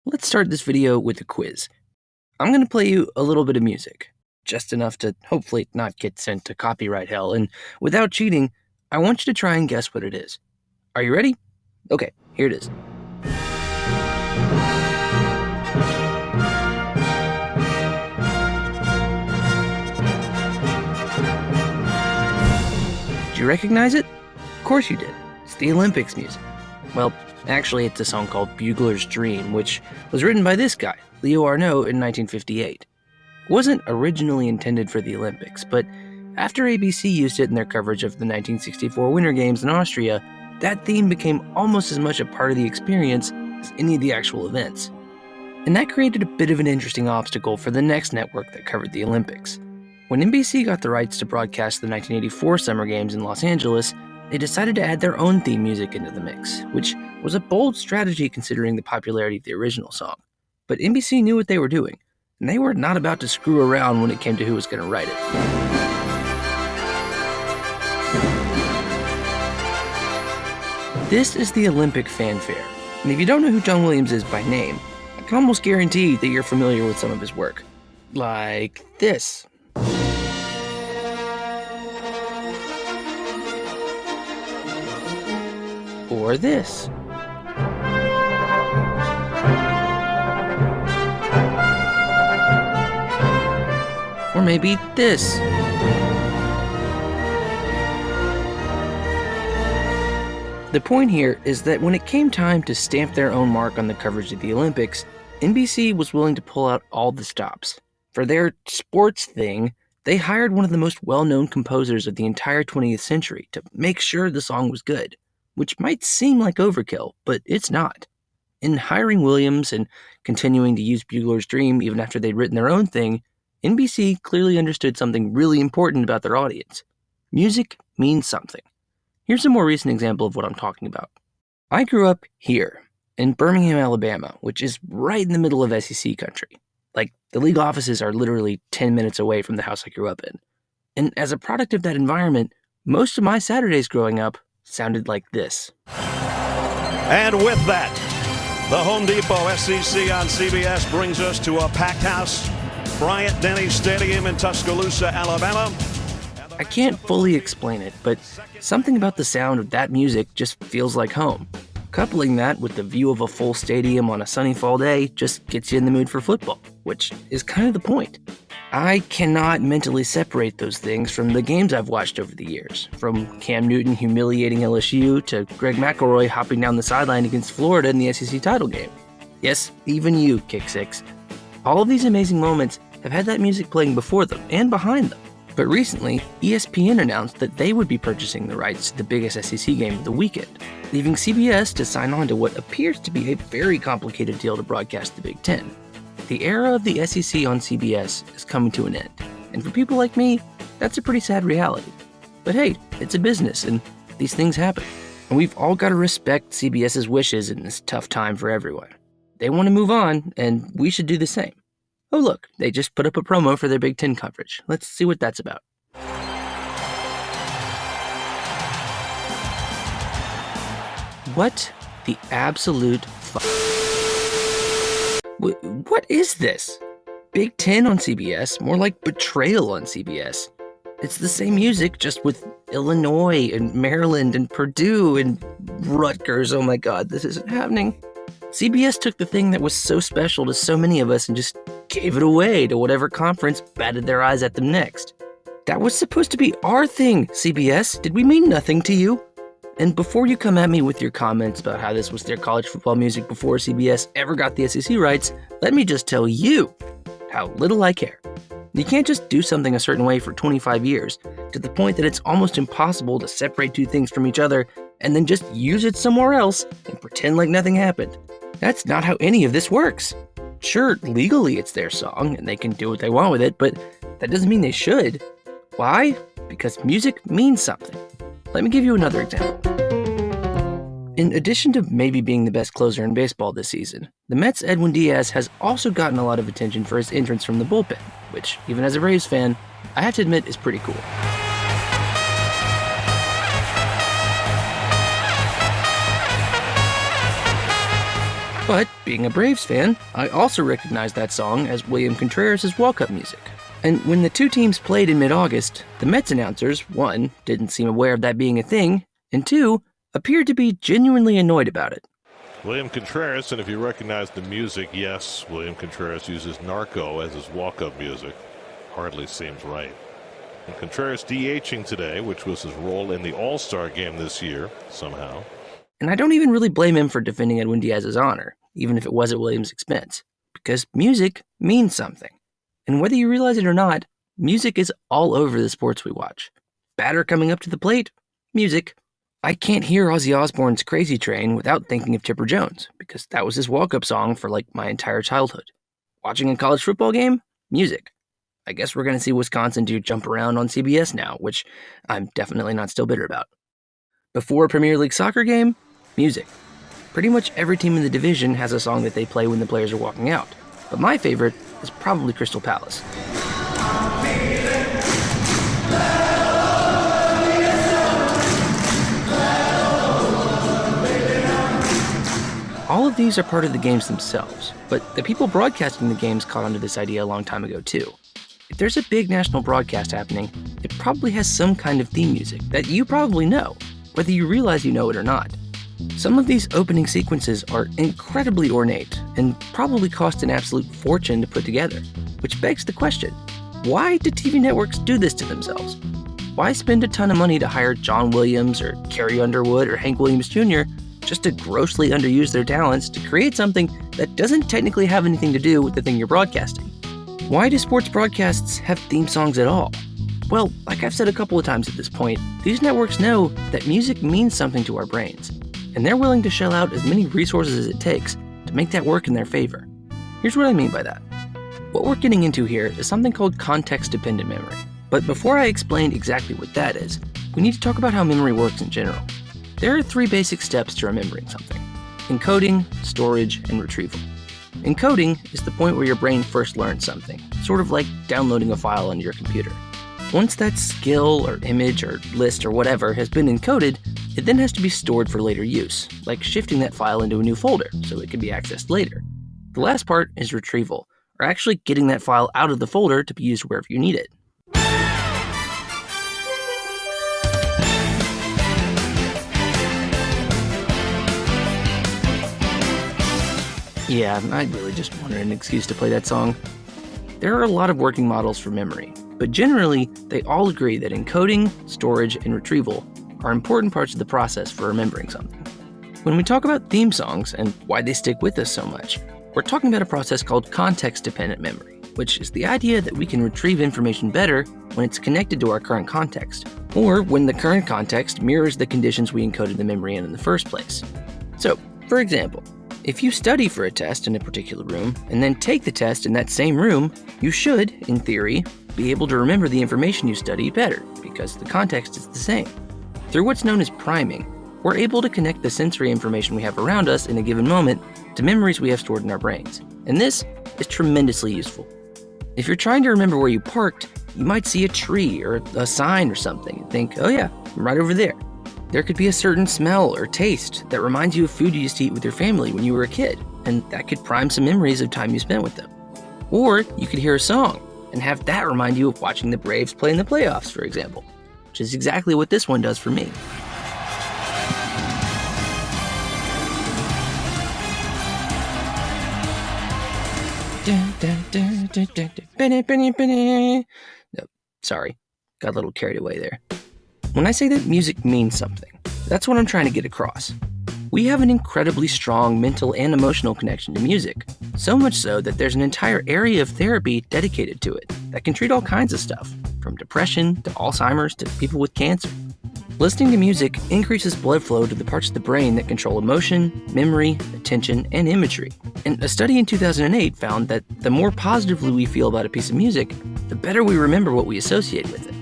Let's start this video with a quiz. I'm going to play you a little bit of music, just enough to hopefully not get sent to copyright hell, and without cheating, I want you to try and guess what it is. Are you ready? Okay, here it is. Did you recognize it? Of course you did. It's the Olympics music. Well, actually, it's a song called Bugler's Dream, which was written by this guy, Leo Arnault, in 1958. It wasn't originally intended for the Olympics, but after ABC used it in their coverage of the 1964 Winter Games in Austria, that theme became almost as much a part of the experience as any of the actual events. And that created a bit of an interesting obstacle for the next network that covered the Olympics. When NBC got the rights to broadcast the 1984 Summer Games in Los Angeles, they decided to add their own theme music into the mix, which was a bold strategy considering the popularity of the original song. But NBC knew what they were doing, and they were not about to screw around when it came to who was going to write it. This is the Olympic fanfare, and if you don't know who John Williams is by name, I can almost guarantee that you're familiar with some of his work. Like this. Or this. Or maybe this. The point here is that when it came time to stamp their own mark on the coverage of the Olympics, NBC was willing to pull out all the stops. For their sports thing, they hired one of the most well-known composers of the entire 20th century to make sure the song was good, which might seem like overkill, but it's not. In hiring Williams and continuing to use Bugler's Dream even after they'd written their own thing, NBC clearly understood something really important about their audience. Music means something. Here's a more recent example of what I'm talking about. I grew up here, in Birmingham, Alabama, which is right in the middle of SEC country. Like, the league offices are literally 10 minutes away from the house I grew up in. And as a product of that environment, most of my Saturdays growing up sounded like this. And with that, the Home Depot SEC on CBS brings us to a packed house, Bryant-Denny Stadium in Tuscaloosa, Alabama. I can't fully explain it, but something about the sound of that music just feels like home. Coupling that with the view of a full stadium on a sunny fall day just gets you in the mood for football, which is kind of the point. I cannot mentally separate those things from the games I've watched over the years, from Cam Newton humiliating LSU to Greg McElroy hopping down the sideline against Florida in the SEC title game. Yes, even you, Kick Six. All of these amazing moments have had that music playing before them and behind them. But recently, ESPN announced that they would be purchasing the rights to the biggest SEC game of the weekend, leaving CBS to sign on to what appears to be a very complicated deal to broadcast the Big Ten. The era of the SEC on CBS is coming to an end, and for people like me, that's a pretty sad reality. But hey, it's a business, and these things happen. And we've all got to respect CBS's wishes in this tough time for everyone. They want to move on, and we should do the same. Oh look, they just put up a promo for their Big Ten coverage. Let's see what that's about. What the absolute What is this? Big Ten on CBS, more like Betrayal on CBS. It's the same music, just with Illinois and Maryland and Purdue and Rutgers. Oh my God, this isn't happening. CBS took the thing that was so special to so many of us and just gave it away to whatever conference batted their eyes at them next. That was supposed to be our thing, CBS. Did we mean nothing to you? And before you come at me with your comments about how this was their college football music before CBS ever got the SEC rights, let me just tell you how little I care. You can't just do something a certain way for 25 years, to the point that it's almost impossible to separate two things from each other and then just use it somewhere else and pretend like nothing happened. That's not how any of this works. Sure, legally it's their song and they can do what they want with it, but that doesn't mean they should. Why? Because music means something. Let me give you another example. In addition to maybe being the best closer in baseball this season, the Mets' Edwin Diaz has also gotten a lot of attention for his entrance from the bullpen, which, even as a Braves fan, I have to admit is pretty cool. But being a Braves fan, I also recognize that song as William Contreras' walk-up music. And when the two teams played in mid-August, the Mets announcers, 1, didn't seem aware of that being a thing, and 2, appeared to be genuinely annoyed about it. William Contreras, and if you recognize the music, yes, William Contreras uses Narco as his walk-up music. Hardly seems right. And Contreras DHing today, which was his role in the All-Star game this year, somehow. And I don't even really blame him for defending Edwin Diaz's honor, even if it was at Williams' expense, because music means something. And whether you realize it or not, music is all over the sports we watch. Batter coming up to the plate? Music. I can't hear Ozzy Osbourne's Crazy Train without thinking of Chipper Jones, because that was his walk-up song for like my entire childhood. Watching a college football game? Music. I guess we're going to see Wisconsin do jump around on CBS now, which I'm definitely not still bitter about. Before a Premier League soccer game? Music. Pretty much every team in the division has a song that they play when the players are walking out, but my favorite is probably Crystal Palace. All of these are part of the games themselves, but the people broadcasting the games caught onto this idea a long time ago too. If there's a big national broadcast happening, it probably has some kind of theme music that you probably know, whether you realize you know it or not. Some of these opening sequences are incredibly ornate and probably cost an absolute fortune to put together, which begs the question, why do TV networks do this to themselves? Why spend a ton of money to hire John Williams or Carrie Underwood or Hank Williams Jr. just to grossly underuse their talents to create something that doesn't technically have anything to do with the thing you're broadcasting? Why do sports broadcasts have theme songs at all? Well, like I've said a couple of times at this point, these networks know that music means something to our brains, and they're willing to shell out as many resources as it takes to make that work in their favor. Here's what I mean by that. What we're getting into here is something called context-dependent memory. But before I explain exactly what that is, we need to talk about how memory works in general. There are 3 basic steps to remembering something: encoding, storage, and retrieval. Encoding is the point where your brain first learns something, sort of like downloading a file onto your computer. Once that skill or image or list or whatever has been encoded, it then has to be stored for later use, like shifting that file into a new folder so it can be accessed later. The last part is retrieval, or actually getting that file out of the folder to be used wherever you need it. Yeah, I really just wanted an excuse to play that song. There are a lot of working models for memory, but generally, they all agree that encoding, storage, and retrieval are important parts of the process for remembering something. When we talk about theme songs and why they stick with us so much, we're talking about a process called context-dependent memory, which is the idea that we can retrieve information better when it's connected to our current context, or when the current context mirrors the conditions we encoded the memory in the first place. So, for example, if you study for a test in a particular room and then take the test in that same room, you should, in theory, be able to remember the information you studied better because the context is the same. Through what's known as priming, we're able to connect the sensory information we have around us in a given moment to memories we have stored in our brains. And this is tremendously useful. If you're trying to remember where you parked, you might see a tree or a sign or something and think, oh yeah, I'm right over there. There could be a certain smell or taste that reminds you of food you used to eat with your family when you were a kid, and that could prime some memories of time you spent with them. Or you could hear a song and have that remind you of watching the Braves play in the playoffs, for example, which is exactly what this one does for me. No, sorry, got a little carried away there. When I say that music means something, that's what I'm trying to get across. We have an incredibly strong mental and emotional connection to music, so much so that there's an entire area of therapy dedicated to it that can treat all kinds of stuff, from depression to Alzheimer's to people with cancer. Listening to music increases blood flow to the parts of the brain that control emotion, memory, attention, and imagery. And a study in 2008 found that the more positively we feel about a piece of music, the better we remember what we associate with it.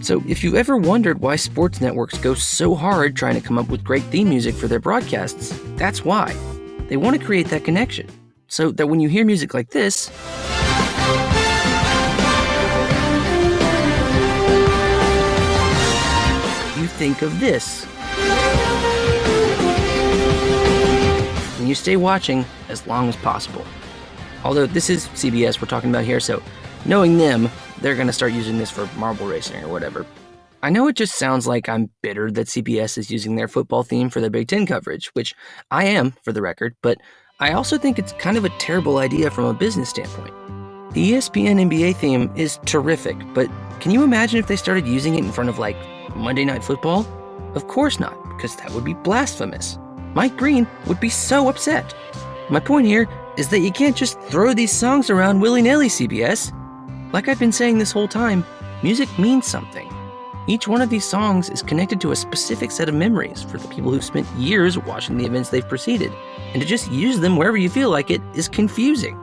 So if you've ever wondered why sports networks go so hard trying to come up with great theme music for their broadcasts, that's why. They want to create that connection, so that when you hear music like this, you think of this. and you stay watching as long as possible. Although this is CBS we're talking about here, so knowing them, they're going to start using this for marble racing or whatever. I know it just sounds like I'm bitter that CBS is using their football theme for their Big Ten coverage, which I am, for the record, but I also think it's kind of a terrible idea from a business standpoint. The ESPN NBA theme is terrific, but can you imagine if they started using it in front of, like, Monday Night Football? Of course not, because that would be blasphemous. Mike Green would be so upset. My point here is that you can't just throw these songs around willy-nilly, CBS. Like I've been saying this whole time, music means something. Each one of these songs is connected to a specific set of memories for the people who've spent years watching the events they've preceded, and to just use them wherever you feel like it is confusing.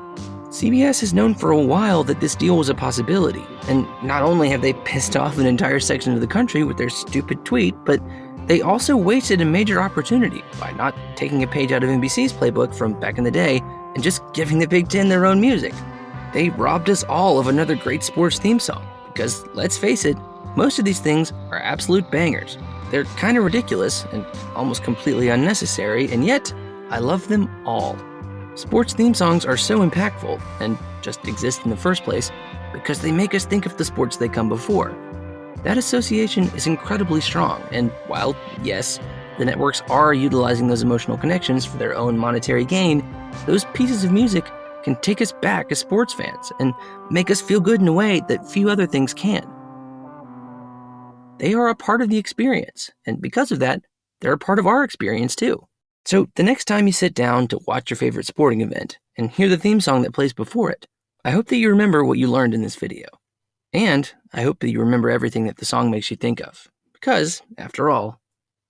CBS has known for a while that this deal was a possibility, and not only have they pissed off an entire section of the country with their stupid tweet, but they also wasted a major opportunity by not taking a page out of NBC's playbook from back in the day and just giving the Big Ten their own music. They robbed us all of another great sports theme song, because let's face it, most of these things are absolute bangers. They're kind of ridiculous and almost completely unnecessary, and yet I love them all. Sports theme songs are so impactful, and just exist in the first place, because they make us think of the sports they come before. That association is incredibly strong, and while, yes, the networks are utilizing those emotional connections for their own monetary gain, those pieces of music can take us back as sports fans and make us feel good in a way that few other things can. They are a part of the experience, and because of that, they're a part of our experience too. So the next time you sit down to watch your favorite sporting event and hear the theme song that plays before it, I hope that you remember what you learned in this video. And I hope that you remember everything that the song makes you think of, because, after all,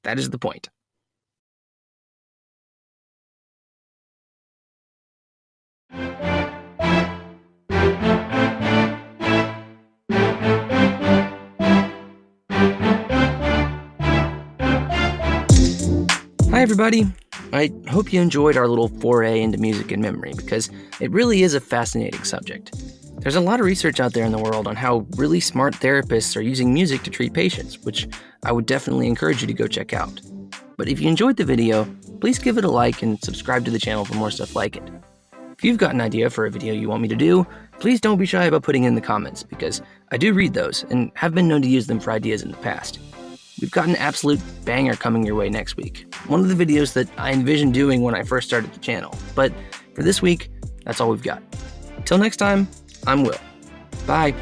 that is the point. Hi everybody! I hope you enjoyed our little foray into music and memory, because it really is a fascinating subject. There's a lot of research out there in the world on how really smart therapists are using music to treat patients, which I would definitely encourage you to go check out. But if you enjoyed the video, please give it a like and subscribe to the channel for more stuff like it. If you've got an idea for a video you want me to do, please don't be shy about putting it in the comments, because I do read those and have been known to use them for ideas in the past. We've got an absolute banger coming your way next week, one of the videos that I envisioned doing when I first started the channel. But for this week, that's all we've got. Until next time, I'm Will. Bye.